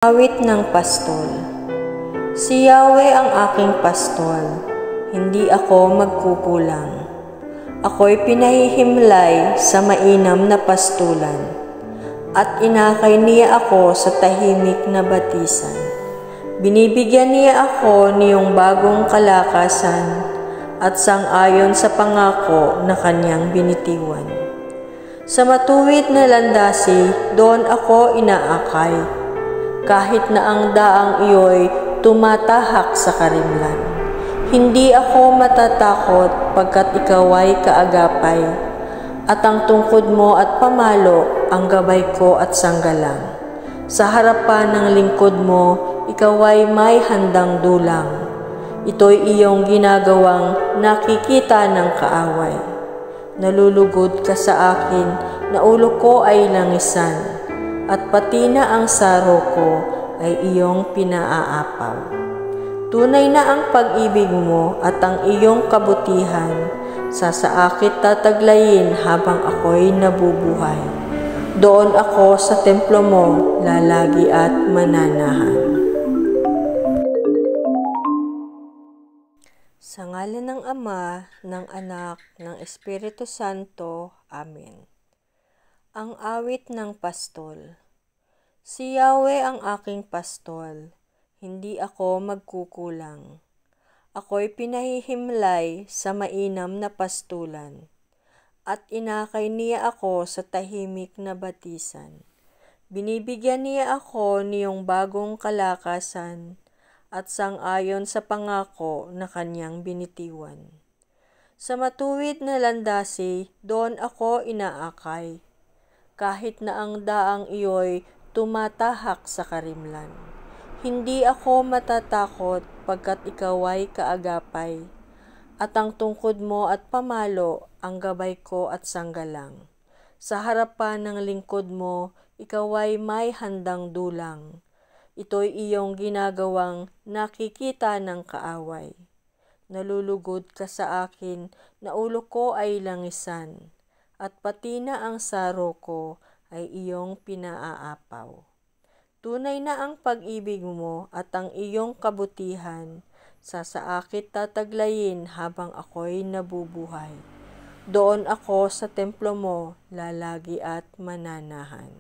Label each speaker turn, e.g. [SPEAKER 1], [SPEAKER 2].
[SPEAKER 1] Awit ng Pastol. Si Yahweh ang aking pastol, hindi ako magkukulang. Ako'y pinahihimlay sa mainam na pastulan, at inakay niya ako sa tahimik na batisan. Binibigyan niya ako niyong bagong kalakasan, at sang-ayon sa pangako na kanyang binitiwan. Sa matuwid na landasi, doon ako inaakay, kahit na ang daang iyo'y tumatahak sa karimlan. Hindi ako matatakot pagkat ikaw ay kaagapay, at ang tungkod mo at pamalo ang gabay ko at sanggalang. Sa harapan ng lingkod mo, ikaw ay may handang dulang. Ito'y iyong ginagawang nakikita ng kaaway. Nalulugod ka sa akin na ulo ko ay langisan, at pati na ang saro ko ay iyong pinaaapaw. Tunay na ang pag-ibig mo at ang iyong kabutihan, sa akit tataglayin habang ako'y nabubuhay. Doon ako sa templo mo lalagi at mananahan. Sa ngalan ng Ama, ng Anak, ng Espiritu Santo. Amen. Ang awit ng pastol. Si Yahweh ang aking pastol, hindi ako magkukulang. Ako'y pinahihimlay sa mainam na pastulan, at inakay niya ako sa tahimik na batisan. Binibigyan niya ako niyong bagong kalakasan, at sang-ayon sa pangako na kanyang binitiwan. Sa matuwid na landasi, doon ako inaakay, kahit na ang daang iyo'y tumatahak sa karimlan. Hindi ako matatakot pagkat ikaw ay kaagapay, at ang tungkod mo at pamalo ang gabay ko at sanggalang. Sa harapan ng lingkod mo, ikaw ay may handang dulang. Ito'y iyong ginagawang nakikita ng kaaway. Nalulugod ka sa akin na ulo ko ay langisan, at pati na ang saro ko ay iyong pinaaapaw. Tunay na ang pag-ibig mo at ang iyong kabutihan, sa akit tataglayin habang ako'y nabubuhay. Doon ako sa templo mo lalagi at mananahan.